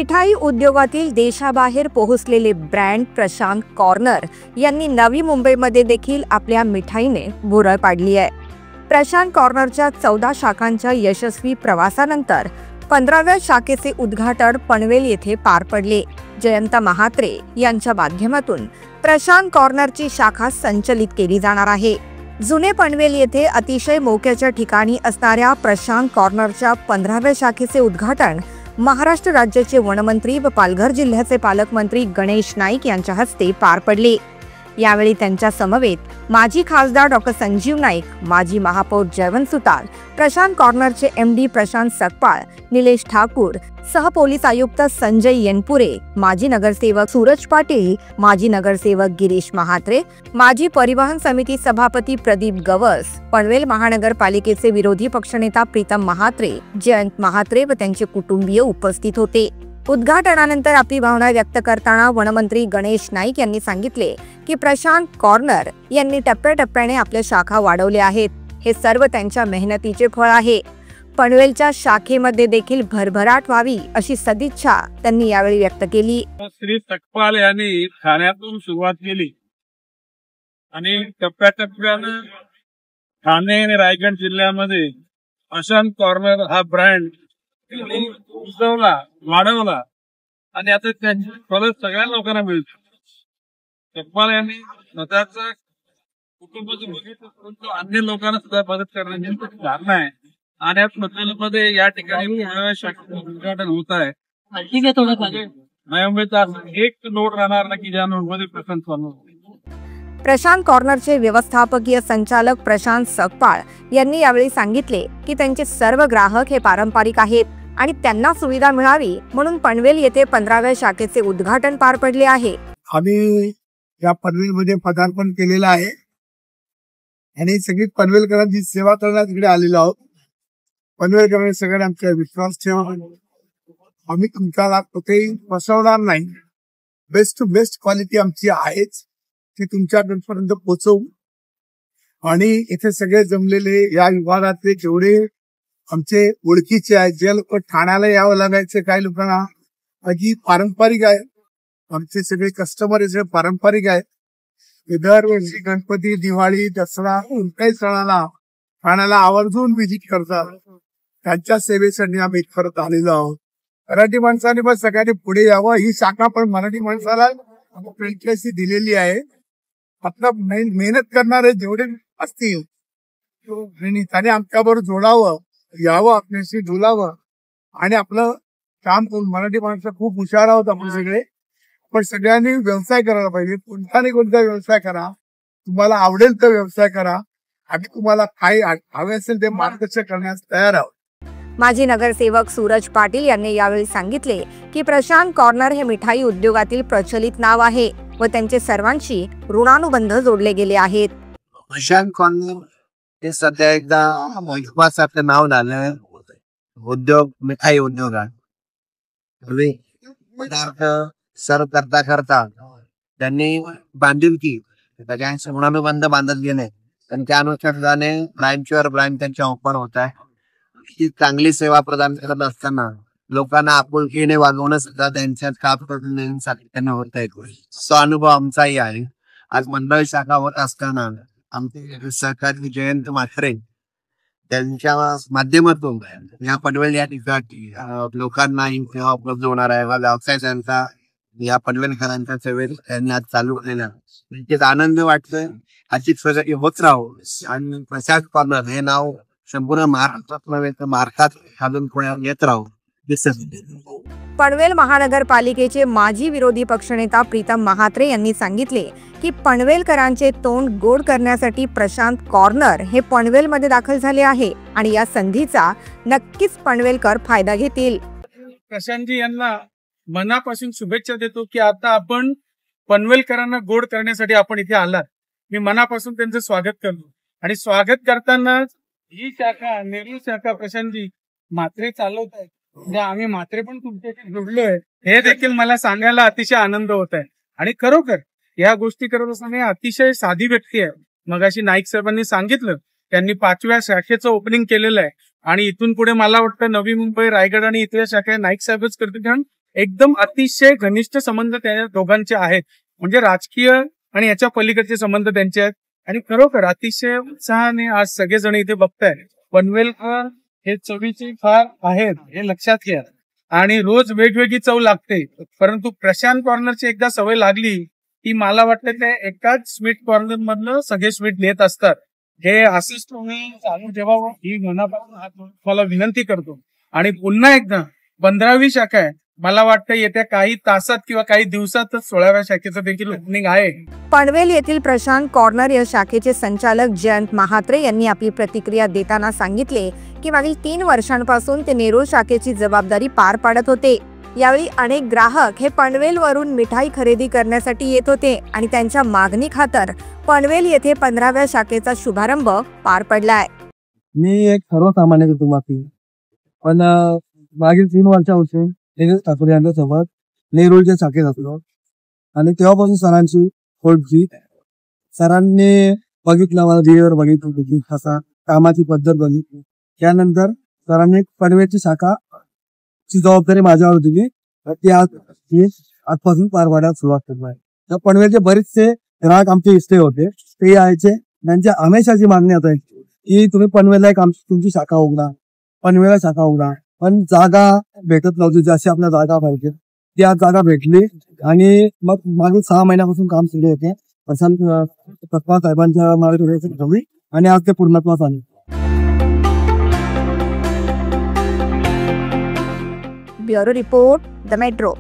मिठाई उद्योगातील देशाबाहेर पोहोचलेले ब्रँड प्रशांत कॉर्नर यांनी नवी मुंबईमध्ये देखील आपल्या मिठाईने भुरळ पाडली आहे। प्रशांत कॉर्नरच्या 14 शाखांच्या यशस्वी प्रवासानंतर 15व्या शाखेचे उद्घाटन पनवेल येथे पार पडले। जयंत महात्रे यांच्या माध्यमातून प्रशांत कॉर्नरची शाखा संचलित केली जाणार आहे। जुने पनवेल येथे अतिशय मोक्याच्या ठिकाणी असणाऱ्या प्रशांत कॉर्नरच्या 15व्या शाखेचे उद्घाटन महाराष्ट्र राज्याचे वनमंत्री व पालघर जिल्ह्याचे पालकमंत्री गणेश नाईक यांच्या हस्ते पार पडले। यावेळी त्यांच्या समवेत माजी खासदार डॉक्टर संजीव नाईक, माजी महापौर जयवंत सुतार, प्रशांत कॉर्नरचे एमडी प्रशांत सकपाळ, निलेश ठाकूर, सहपोलीस आयुक्त संजय येनपुरे, माजी नगरसेवक सूरज पाटील, माजी नगरसेवक गिरीश महात्रे, माजी परिवहन समिती सभापती प्रदीप गवस, पनवेल महानगरपालिकेचे विरोधी पक्षनेता प्रीतम महात्रे, जयंत महात्रे व त्यांचे कुटुंबीय उपस्थित होते। उद्घाटनानंतर आपली भावना व्यक्त करताना वनमंत्री गणेश नाईक यांनी सांगितले की प्रशांत कॉर्नर यांनी टप्प्याटप्प्याने आपल्या शाखा वाढवल्या आहेत। हे सर्व त्यांच्या मेहनतीचे फळ आहे। पनवेलच्या शाखेमध्ये देखील भरभराट व्हावी अशी सदिच्छा त्यांनी यावेळी व्यक्त केली। श्री सकपाल यांनी ठाण्यातून सुरुवात केली आणि टप्प्याटप्प्याने ठाणे आणि रायगड जिल्ह्यामध्ये प्रशांत कॉर्नर हा ब्रँड उजवला, वाढवला आणि आता त्यांची फळ सगळ्या लोकांना मिळते। सकपाल यांनी स्वतःचा कुटुंबाचं बघितलं, परंतु अन्य लोकांना सुद्धा मदत करण्याची कारण आहे आणि या पनवेलमध्ये या ठिकाणी उद्घाटन होत आहे। नोव्हेंबरचा एक नोट राहणार ना की ज्या नोटमध्ये प्रशांत कॉर्नर। प्रशांत कॉर्नरचे व्यवस्थापकीय संचालक प्रशांत सकपाळ यांनी यावेळी सांगितले की त्यांचे सर्व ग्राहक हे पारंपरिक आहेत आणि त्यांना सुविधा मिळावी म्हणून पनवेल येथे 15व्या शाखेचे उद्घाटन पार पडले आहे। आम्ही या पनवेलमध्ये पदार्पण केलेलं आहे आणि सगळी पनवेलकरांची सेवा करण्यास इकडे आलेलो आहोत। पनवेलकरांनी सगळ्यांना आमचा विश्वास ठेवा, आम्ही तुमच्याला कुठेही फसवणार नाही। बेस्ट टू बेस्ट क्वालिटी आमची आहेच, ती तुमच्यापर्यंत पोहोचवू। आणि इथे सगळे जमलेले या विभागातले जेवढे आमचे ओळखीचे आहेत, जे लोक ठाण्याला यावं लागायचे, काही लोकांना अगदी पारंपरिक आहे, आमचे सगळे कस्टमर सगळे पारंपरिक आहेत। दरवर्षी गणपती, दिवाळी, दसरा कोणत्याही सणाला ठाण्याला आवर्जून व्हिजिट करतात। त्यांच्या सेवेसाठी आम्ही इथपर्यंत आलेलो आहोत। मराठी माणसाने बस सगळ्यांनी पुढे यावं। ही शाखा पण मराठी माणसाला फ्रँचायझी दिलेली आहे। आता मेहनत करणारे जेवढे असतील त्याने आमच्याबरोबर जोडावं, यावं, आपल्याशी बोलावं आणि आपलं काम करून। मराठी माणसं खूप हुशार आहोत आपण सगळे, पण सगळ्यांनी व्यवसाय करायला पाहिजे। कोणता नाही कोणता व्यवसाय करा, तुम्हाला आवडेल तर व्यवसाय करा। आम्ही तुम्हाला काय हवे असेल ते मार्गदर्शन करण्यास तयार आहोत। माजी नगरसेवक सूरज पाटील यांनी यावेळी सांगितले की प्रशांत कॉर्नर हे मिठाई उद्योगातील प्रचलित नाव आहे व त्यांचे सर्वांशी ऋणानुबंध जोडले गेले आहेत। प्रशांत कॉर्नर हे सध्या एकदा महत्वाचं नाव झालं उद्योग, मिठाई उद्योगात। पदार्थ सर्व करता त्यांनी बांधिलकी सगळ्यांशी ऋणानुबंध बांधत गेले आणि त्या अनुषंगाने ब्रँचवर ब्रँच त्यांच्या ओपन होत आहे। ही चांगली सेवा प्रदान करत असताना लोकांना आपुलकीने वागवणं सुद्धा त्यांच्यात काम सातत्याने होत आहे। तो अनुभव आमचाही आहे। आज मंडळ शाखा होत असताना आमचे सहकारी जयंत महात्रे त्यांच्या माध्यमातून या पनवेल या ठिकाणी लोकांना ही सेवा उपलब्ध होणार आहे। व्यवसाय त्यांचा या पनवेलकरांच्या सेवेत त्यांनी आज चालू केलेला, नक्कीच आनंद वाटतोय। अशीच प्रगती होत राहू आणि प्रशांत कॉर्नर हे नाव संपूर्ण महाराष्ट्रात नव्हे तर महाराष्ट्रात अजून पुण्यात येत राहू। पनवेल महानगरपालिकेचे माजी विरोधी पक्षनेता प्रीतम महात्रे यांनी सांगितले की पनवेलकरांचे तोंड गोड करण्यासाठी प्रशांत कॉर्नर हे पनवेलमध्ये दाखल झाले आहे आणि या संधीचा नक्कीच पनवेलकर फायदा घेतील। प्रशांतजी यांना मनापासून शुभेच्छा देतो की आता आपण पनवेलकरांना गोड करण्यासाठी आपण इथे आलात। मी मनापासून त्यांचं स्वागत करतो आणि स्वागत करताना ही शाखा, नेहरू शाखा प्रशांतजी म्हात्रे चालवत आहेत, म्हणजे आम्ही म्हात्रे पण तुमच्याशी जोडलोय हे देखील मला सांगायला अतिशय आनंद होत आहे। आणि खरोखर या गोष्टी करत असताना अतिशय साधी व्यक्ती आहे। मगाशी नाईक साहेबांनी सांगितलं त्यांनी 5व्या शाखेचं ओपनिंग केलेलं आहे आणि इथून पुढे मला वाटतं नवी मुंबई, रायगड आणि इथल्या शाखा नाईक साहेबच करतील, कारण एकदम अतिशय घनिष्ठ संबंध त्या दोघांचे आहेत. म्हणजे राजकीय आणि याच्या पलीकडचे संबंध त्यांचे आहेत. आणि खरोखर अतिशय उत्साहाने आज सगळेजण इथे बघताय. पनवेलकर हे चवीचे फार आहेत हे लक्षात घ्या, आणि रोज वेगवेगळी चव लागते. परंतु प्रशांत कॉर्नरची एकदा सवय लागली की मला वाटतं ते एकाच स्वीट कॉर्नर मधनं सगळे स्वीट नेत असतात. हे असंच तुम्ही चालू ठेवावं ही मनापासून तुम्हाला विनंती करतो. आणि पुन्हा एकदा 15वी शाखा आहे, मला वाटतं येत्या काही तासात किंवा काही दिवसातच 16व्या शाखेचं देखील ओपनिंग आहे. पनवेल येथील प्रशांत कॉर्नर या शाखेचे संचालक जयंत महात्रे यांनी आपली प्रतिक्रिया देताना सांगितले की मागील 3 वर्षांपासून ते नेरूळ शाखेची जबाबदारी पार पाडत होते. यावेळी अनेक ग्राहक हे पनवेलवरून मिठाई खरेदी करण्यासाठी येत होते आणि त्यांच्या मागणी खातर पनवेल येथे 15व्या शाखेचा शुभारंभ पार पडलाय. मी एक सर्वसामान्य कुटुंबातील, पण मागील 3 वर्षापासून निलेश ठाकरे यांच्यासोबत नेरूळच्या शाखेत असलो आणि तेव्हापासून सरांची ओळखी. सरांनी बघितलं, मला व्हिडिओवर बघितलं कसा कामाची पद्धत बघितली. त्यानंतर सरांनी पनवेलची शाखा ची जबाबदारी माझ्यावर दिली. ती आजपासून पार पाडायला सुरुवात करत आहे. तर पनवेलचे बरेचसे ग्राहक आमचे इष्टे होते, ते यायचे. त्यांच्या हमेशाची मागणी आता की तुम्ही पनवेलला एक तुमची शाखा उघडा, पनवेलला शाखा उघडा. पण जागा भेटत नव्हती, जशी आपल्याला जागा पाहिजे ती आज जागा भेटली. आणि मग मागील 6 महिन्यापासून काम सुरू होते प्रशांत साहेबांच्या मार्गदर्शनाखाली, आणि आज ते पूर्णत्वास आले. Bureau report, the metro.